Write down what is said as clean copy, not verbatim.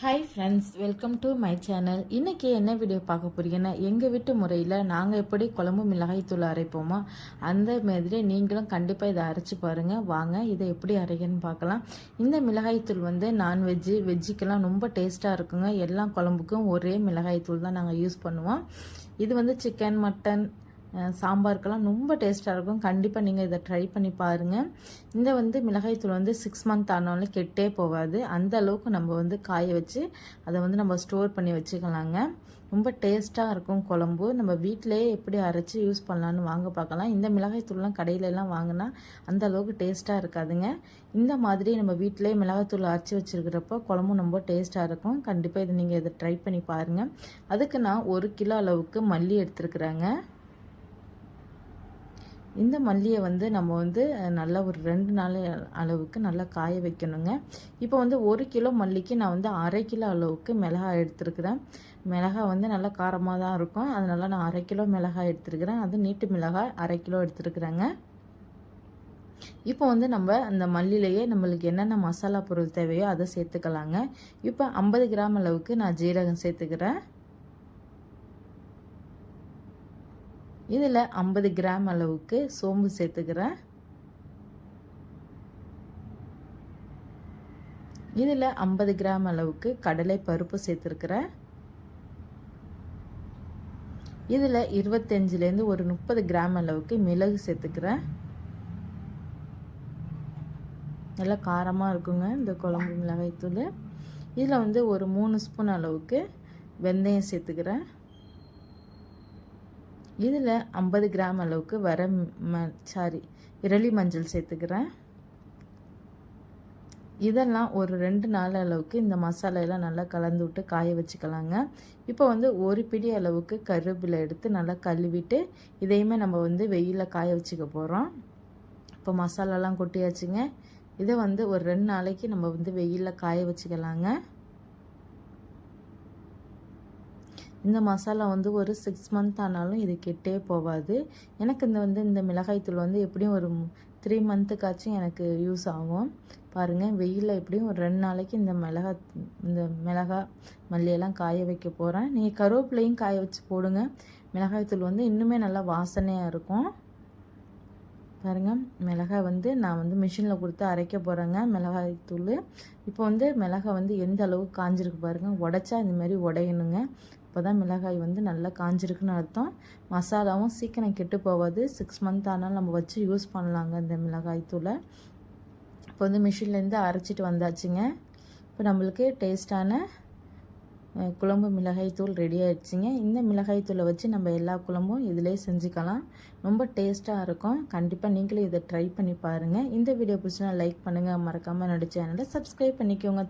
Hi friends, welcome to my channel. இன்றைக்கி என்ன video பார்க்க போறீங்கன்னா, எங்கள் வீட்டு முறையில் நாங்கள் எப்படி குழம்பு மிளகாய் தூள் அரைப்போமோ அந்த மாதிரி நீங்களும் கண்டிப்பாக இதை அரைச்சி பாருங்கள். வாங்க இதை எப்படி அரைக்கன்னு பார்க்கலாம். இந்த மிளகாய் தூள் வந்து நான்வெஜ்ஜு வெஜ்ஜுக்கெல்லாம் ரொம்ப டேஸ்ட்டாக இருக்குங்க. எல்லா குழம்புக்கும் ஒரே மிளகாய் தூள் தான் நாங்கள் யூஸ் பண்ணுவோம். இது வந்து சிக்கன், மட்டன், சாம்பாருக்கெல்லாம் ரொம்ப டேஸ்ட்டாக இருக்கும். கண்டிப்பாக நீங்கள் இதை ட்ரை பண்ணி பாருங்கள். இந்த வந்து மிளகாய்த்தூள் வந்து 6 மந்த் ஆனாலும் கெட்டே போகாது. அந்த அளவுக்கு நம்ம வந்து காய வச்சு அதை வந்து நம்ம ஸ்டோர் பண்ணி வச்சுக்கலாங்க. ரொம்ப டேஸ்ட்டாக இருக்கும் குழம்பு. நம்ம வீட்டிலேயே எப்படி அரைச்சி யூஸ் பண்ணலான்னு வாங்க பார்க்கலாம். இந்த மிளகாய்த்தூள்லாம் கடையிலலாம் வாங்கினா அந்த அளவுக்கு டேஸ்ட்டாக இருக்காதுங்க. இந்த மாதிரி நம்ம வீட்டிலேயே மிளகாய்த்தூள் அரைச்சி வச்சுருக்கிறப்போ குழம்பும் ரொம்ப டேஸ்ட்டாக இருக்கும். கண்டிப்பாக இதை நீங்கள் இதை ட்ரை பண்ணி பாருங்கள். அதுக்கு நான் 1 கிலோ அளவுக்கு மல்லி எடுத்துருக்குறேங்க. இந்த மல்லியை வந்து நம்ம வந்து நல்லா ஒரு 2 நாள் அளவுக்கு நல்லா காய வைக்கணுங்க. இப்போ வந்து 1 கிலோ மல்லிக்கு நான் வந்து 1/2 கிலோ அளவுக்கு மிளகாய் எடுத்துருக்கிறேன். மிளகாய் வந்து நல்லா காரமாக தான் இருக்கும். அதனால நான் 1/2 கிலோ மிளகாய் எடுத்துருக்கிறேன். அது நீட்டு மிளகாய் 1/2 கிலோ எடுத்துருக்குறேங்க. இப்போ வந்து நம்ம அந்த மல்லியிலேயே நம்மளுக்கு என்னென்ன மசாலா பொருள் தேவையோ அதை சேர்த்துக்கலாங்க. இப்போ 50 கிராம் அளவுக்கு நான் ஜீரகம் சேர்த்துக்கிறேன். இதில் 50 கிராம் அளவுக்கு சோம்பு சேர்த்துக்கிறேன். இதில் 50 கிராம் அளவுக்கு கடலை பருப்பு சேர்த்துருக்கிறேன். இதில் 25லேருந்து ஒரு 30 கிராம் அளவுக்கு மிளகு சேர்த்துக்கிறேன். நல்லா காரமாக இருக்குங்க இந்த குழம்பு மிளகாய்த்தூள். இதில் வந்து ஒரு 3 ஸ்பூன் அளவுக்கு வெந்தயம் சேர்த்துக்கிறேன். இதில் 50 கிராம் அளவுக்கு விரலி மஞ்சள் சேர்த்துக்கிறேன். இதெல்லாம் ஒரு 2 நாள் அளவுக்கு இந்த மசாலையெல்லாம் நல்லா கலந்து விட்டு காய வச்சுக்கலாங்க. இப்போ வந்து ஒரு பிடி அளவுக்கு கருவேப்பிலை எடுத்து நல்லா கழுவிட்டு இதையுமே நம்ம வந்து வெயிலில் காய வச்சுக்க போகிறோம். இப்போ மசாலாலாம் கொட்டியாச்சுங்க. இதை வந்து ஒரு 2 நாளைக்கு நம்ம வந்து வெயிலில் காய வச்சுக்கலாங்க. இந்த மசாலா வந்து ஒரு 6 மந்த் ஆனாலும் இது கெட்டே போகாது. எனக்கு இந்த மிளகாய்த்தூள் வந்து எப்படியும் ஒரு 3 மந்த்துக்காச்சும் எனக்கு யூஸ் ஆகும். பாருங்கள், வெயிலில் எப்படியும் ஒரு 2 நாளைக்கு இந்த மிளகாய் மல்லியெல்லாம் காய வைக்க போகிறேன். நீங்கள் கருவேப்பிலையும் காய வச்சு போடுங்க. மிளகாய்த்தூள் வந்து இன்னுமே நல்லா வாசனையாக இருக்கும். பாருங்கள், மிளகாய் வந்து நான் வந்து மிஷினில் கொடுத்து அரைக்க போகிறேங்க மிளகாய்த்தூள். இப்போ வந்து மிளகாய் வந்து எந்த அளவுக்கு காஞ்சிருக்கு பாருங்கள். உடைச்சா இந்தமாரி உடையணுங்க. இப்போ தான் மிளகாய் வந்து நல்லா காஞ்சிருக்குன்னு அர்த்தம். மசாலாவும் சீக்கிரம் கெட்டு போகாது. 6 மந்த் ஆனாலும் நம்ம வச்சு யூஸ் பண்ணலாங்க இந்த மிளகாய்த்தூளை. இப்போ வந்து மிஷின்லேருந்து அரைச்சிட்டு வந்தாச்சுங்க. இப்போ நம்மளுக்கு டேஸ்டான குழம்பு மிளகாய்த்தூள் ரெடி ஆகிடுச்சிங்க. இந்த மிளகாய்த்தூளை வச்சு நம்ம எல்லா குழம்பும் இதிலே செஞ்சுக்கலாம். ரொம்ப டேஸ்ட்டாக இருக்கும். கண்டிப்பாக நீங்களும் இதை ட்ரை பண்ணி பாருங்கள். இந்த வீடியோ பிடிச்சினா லைக் பண்ணுங்கள். மறக்காமல் என்னோட சேனலை சப்ஸ்கிரைப் பண்ணிக்கோங்க.